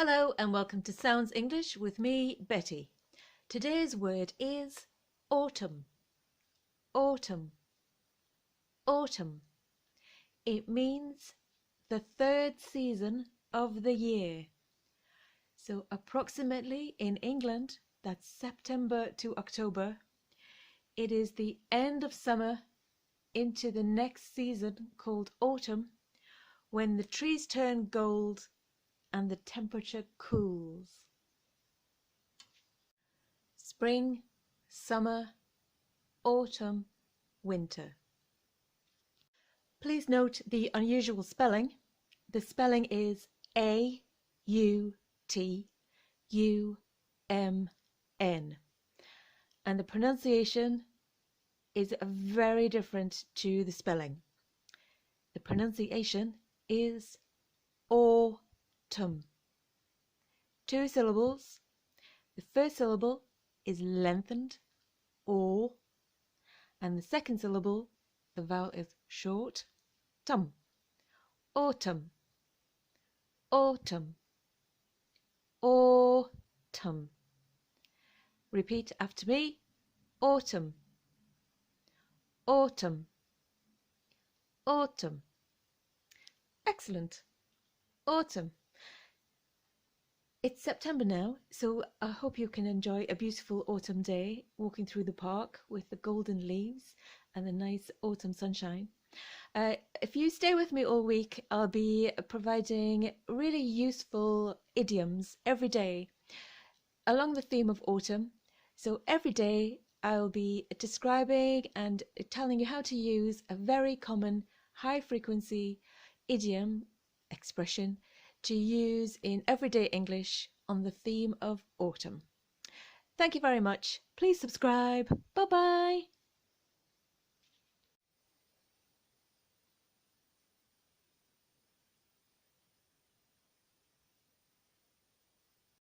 Hello and welcome to Sounds English with me, Betty. Today's word is autumn. Autumn. Autumn. It means the third season of the year. So approximately in England, that's September to October, it is the end of summer into the next season called autumn, when the trees turn gold and the temperature cools. Spring, summer, autumn, winter. Please note the unusual spelling. The spelling is A-U-T-U-M-N. And the pronunciation is very different to the spelling. The pronunciation is autumn. 2 syllables. The first syllable is lengthened, or, and the second syllable, the vowel is short, tum. Autumn. Autumn. Autumn. Repeat after me. Autumn. Autumn. Autumn. Excellent. Autumn. It's September now, so I hope you can enjoy a beautiful autumn day walking through the park with the golden leaves and the nice autumn sunshine. If you stay with me all week, I'll be providing really useful idioms every day along the theme of autumn. So every day I'll be describing and telling you how to use a very common high frequency idiom expression to use in everyday English on the theme of autumn. Thank you very much. Please subscribe. Bye bye.